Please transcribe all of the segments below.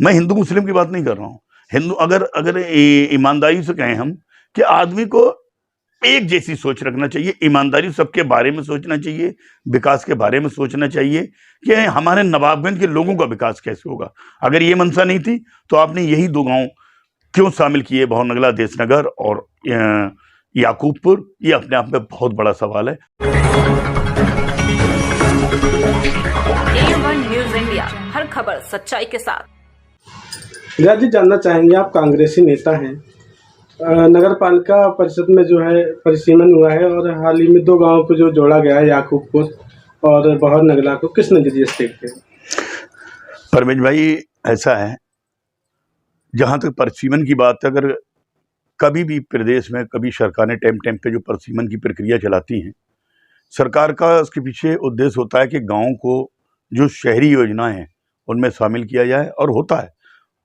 मैं हिंदू मुस्लिम की बात नहीं कर रहा हूँ। हिंदू अगर अगर ईमानदारी से कहें हम कि आदमी को एक जैसी सोच रखना चाहिए, ईमानदारी सबके बारे में सोचना चाहिए, विकास के बारे में सोचना चाहिए कि हमारे नवाबगंज के लोगों का विकास कैसे होगा। अगर ये मंशा नहीं थी तो आपने यही 2 गांव क्यों शामिल किए, भौरनगला, देशनगर और याकूबपुर? ये अपने आप में बहुत बड़ा सवाल है। A1 न्यूज़ इंडिया, हर खबर सच्चाई के साथ। राज जी, जानना चाहेंगे, आप कांग्रेसी नेता हैं, नगर पालिका परिषद में जो है परिसीमन हुआ है और हाल ही में 2 गांवों को जो जोड़ा गया है, याकूबपुर और भौरनगला को, किस नजरिए से देखते हैं? परमेश भाई, ऐसा है, जहां तक परिसीमन की बात है, अगर कभी भी प्रदेश में कभी सरकारें टाइम पे जो परिसीमन की प्रक्रिया चलाती हैं, सरकार का उसके पीछे उद्देश्य होता है कि गाँव को जो शहरी योजनाएं हैं उनमें शामिल किया जाए, और होता है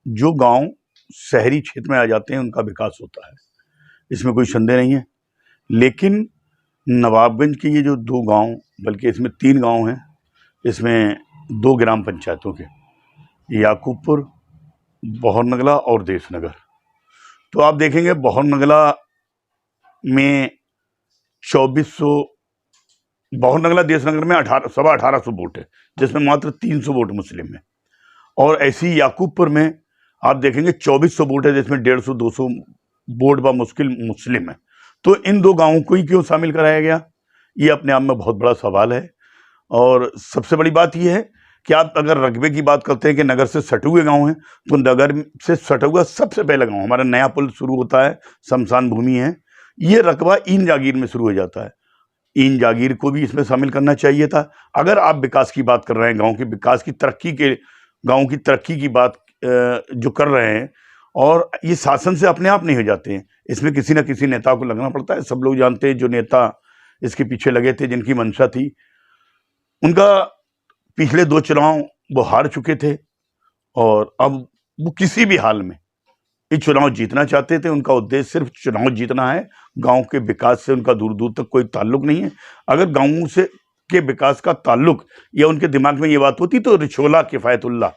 जो गांव शहरी क्षेत्र में आ जाते हैं उनका विकास होता है, इसमें कोई संदेह नहीं है। लेकिन नवाबगंज के ये जो 2 गांव, बल्कि इसमें 3 गांव हैं, इसमें 2 ग्राम पंचायतों के, याकूबपुर, भौरनगला और देशनगर। तो आप देखेंगे भौरनगला में 2400, भौरनगला देशनगर में 1800 वोट है, जिसमें मात्र 300 वोट मुस्लिम है। और ऐसी याकूबपुर में आप देखेंगे 2400 वोट है, जिसमें 150-200 वोट बा मुश्किल मुस्लिम है। तो इन 2 गांवों को ही क्यों शामिल कराया गया, ये अपने आप में बहुत बड़ा सवाल है। और सबसे बड़ी बात यह है कि आप अगर रकबे की बात करते हैं कि नगर से सटे हुए गाँव हैं, तो नगर से सटा हुआ सबसे पहला गाँव हमारा नया पुल शुरू होता है, शमशान भूमि है, ये रकबा ईन जागीर में शुरू हो जाता है। ईन जागीर को भी इसमें शामिल करना चाहिए था। अगर आप विकास की बात कर रहे हैं, गाँव के विकास की तरक्की के, गाँव की तरक्की की बात जो कर रहे हैं, और ये शासन से अपने आप नहीं हो जाते हैं, इसमें किसी न किसी नेता को लगना पड़ता है। सब लोग जानते हैं जो नेता इसके पीछे लगे थे, जिनकी मंशा थी, उनका पिछले 2 चुनाव वो हार चुके थे, और अब वो किसी भी हाल में ये चुनाव जीतना चाहते थे। उनका उद्देश्य सिर्फ चुनाव जीतना है, गांव के विकास से उनका दूर दूर तक कोई ताल्लुक नहीं है। अगर गांवों से के विकास का ताल्लुक या उनके दिमाग में ये बात होती तो रिछोला किफायतुल्ला,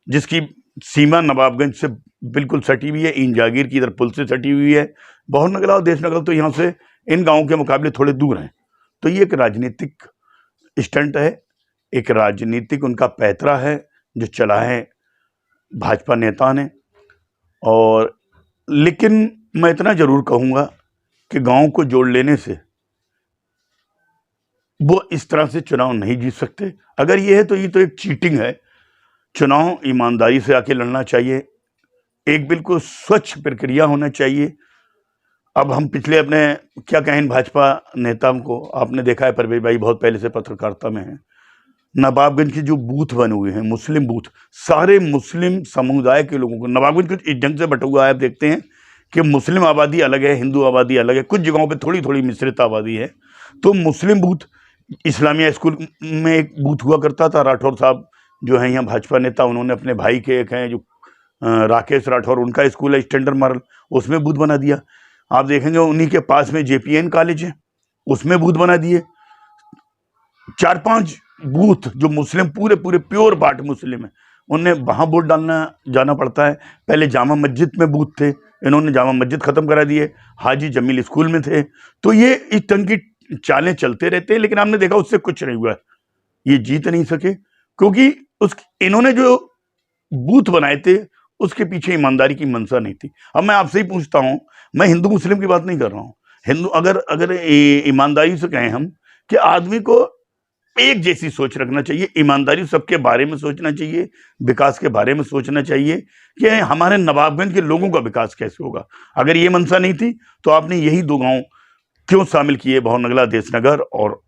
जिसकी सीमा नवाबगंज से बिल्कुल सटी हुई है, ईन जागीर की इधर पुल से सटी हुई है, भौरनगला और देशनगर तो यहाँ से इन गाँवों के मुकाबले थोड़े दूर हैं। तो ये एक राजनीतिक स्टंट है, एक राजनीतिक उनका पैतरा है जो चला है भाजपा नेता ने। और लेकिन मैं इतना जरूर कहूँगा कि गाँव को जोड़ लेने से वो इस तरह से चुनाव नहीं जीत सकते। अगर ये है तो ये तो एक चीटिंग है। चुनाव ईमानदारी से आके लड़ना चाहिए, एक बिल्कुल स्वच्छ प्रक्रिया होना चाहिए। अब हम पिछले अपने क्या कहें भाजपा नेताओं को, आपने देखा है परवेज भाई बहुत पहले से पत्रकारिता में है, नवाबगंज के जो बूथ बने हुए हैं, मुस्लिम बूथ, सारे मुस्लिम समुदाय के लोगों को, नवाबगंज कुछ इस ढंग से बटा हुआ है, आप देखते हैं कि मुस्लिम आबादी अलग है, हिंदू आबादी अलग है, कुछ जगहों पे थोड़ी थोड़ी मिश्रित आबादी है। तो मुस्लिम बूथ, इस्लामिया स्कूल में एक बूथ हुआ करता था, राठौर साहब जो है यहाँ भाजपा नेता, उन्होंने अपने भाई के एक हैं जो राकेश राठौर, उनका स्कूल है स्टैंडर्ड मॉडल, उसमें बूथ बना दिया। आप देखेंगे उन्हीं के पास में JPN कॉलेज है, उसमें बूथ बना दिए। 4-5 बूथ जो मुस्लिम पूरे पूरे प्योर बाट मुस्लिम है, उन्हें वहां वोट डालना जाना पड़ता है। पहले जामा मस्जिद में बूथ थे, इन्होंने जामा मस्जिद खत्म करा दिए, हाजी जमील स्कूल में थे। तो ये इस ढंग की चालें चलते रहते हैं, लेकिन आपने देखा उससे कुछ नहीं हुआ, ये जीत नहीं सके, क्योंकि इन्होंने जो बूथ बनाए थे उसके पीछे ईमानदारी की मंशा नहीं थी। अब मैं आपसे ही पूछता हूं, मैं हिंदू मुस्लिम की बात नहीं कर रहा हूं, हिंदू अगर ईमानदारी से कहें हम कि आदमी को एक जैसी सोच रखना चाहिए, ईमानदारी सबके बारे में सोचना चाहिए, विकास के बारे में सोचना चाहिए कि हमारे नवाबगंज के लोगों का विकास कैसे होगा। अगर ये मंशा नहीं थी तो आपने यही 2 गांव क्यों शामिल किए, भौरनगला, देशनगर और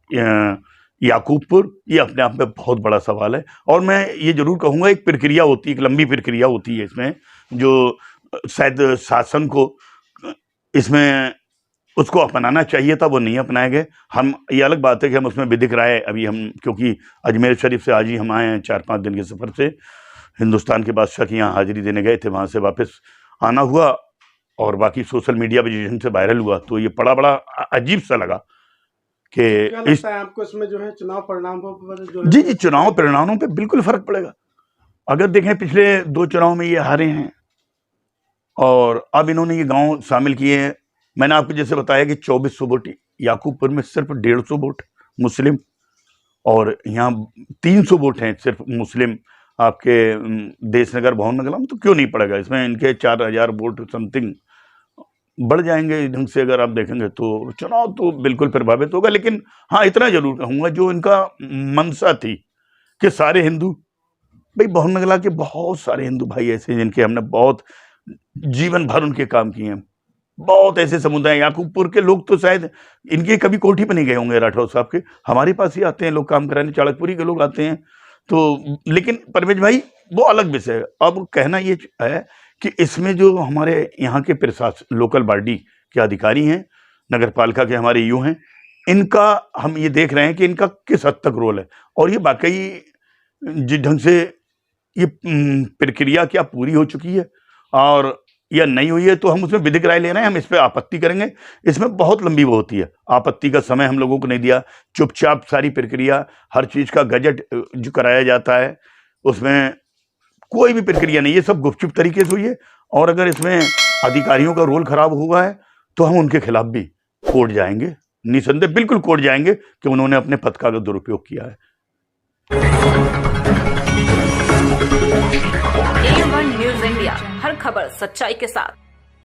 याकूबपुर? ये अपने आप में बहुत बड़ा सवाल है। और मैं ये जरूर कहूँगा, एक प्रक्रिया होती है, एक लंबी प्रक्रिया होती है इसमें, जो शायद शासन को इसमें उसको अपनाना चाहिए था, वो नहीं अपनाए गए। हम, ये अलग बात है कि हम उसमें विधिक राय, अभी हम, क्योंकि अजमेर शरीफ से आज ही हम आए हैं 4-5 दिन के सफ़र से, हिंदुस्तान के बादशाह की यहाँ हाजिरी देने गए थे, वहाँ से वापस आना हुआ, और बाकी सोशल मीडिया पर जिस ढंग से वायरल हुआ तो ये बड़ा अजीब सा लगा कि इस आपको इसमें जो है चुनाव परिणामों पर जो है, जी चुनाव परिणामों पे बिल्कुल फर्क पड़ेगा। अगर देखें पिछले 2 चुनाव में ये हारे हैं और अब इन्होंने ये गांव शामिल किए हैं। मैंने आपको जैसे बताया कि 2400 वोट याकूबपुर में, सिर्फ 150 वोट मुस्लिम, और यहाँ 300 वोट हैं सिर्फ मुस्लिम आपके देशनगर भवन नगला में। तो क्यों नहीं पड़ेगा इसमें? इनके 4000 वोट समथिंग बढ़ जाएंगे ढंग से अगर आप देखेंगे तो चुनाव तो बिल्कुल प्रभावित होगा। लेकिन हाँ, इतना जरूर कहूँगा, जो इनका मंशा थी कि सारे हिंदू, भाई भवन नगला के बहुत सारे हिंदू भाई ऐसे हैं जिनके हमने बहुत जीवन भर उनके काम किए हैं। बहुत ऐसे समुदाय, याकूबपुर के लोग तो शायद इनके कभी कोठी पर नहीं गए होंगे राठौर साहब के, हमारे पास ही आते हैं लोग काम कराने, चाणकपुरी के लोग आते हैं। तो लेकिन परवेज भाई वो अलग विषय है। अब कहना ये है कि इसमें जो हमारे यहाँ के प्रशासन, लोकल बॉडी के अधिकारी हैं, नगर पालिका के हमारे यू हैं, इनका हम ये देख रहे हैं कि इनका किस हद तक रोल है। और ये वाकई जिस ढंग से ये प्रक्रिया क्या पूरी हो चुकी है और या नहीं हुई है, तो हम उसमें विधिक राय ले रहे हैं, हम इस पर आपत्ति करेंगे। इसमें बहुत लंबी वो होती है, आपत्ति का समय हम लोगों को नहीं दिया, चुपचाप सारी प्रक्रिया, हर चीज़ का गजट जो कराया जाता है उसमें कोई भी प्रक्रिया नहीं है, सब गुपचुप तरीके से हुई है। और अगर इसमें अधिकारियों का रोल खराब हुआ है तो हम उनके खिलाफ भी कोर्ट जाएंगे, निसंदेह बिल्कुल कोर्ट जाएंगे कि उन्होंने अपने पद का दुरुपयोग किया है। A1 न्यूज़ इंडिया, हर खबर सच्चाई के साथ।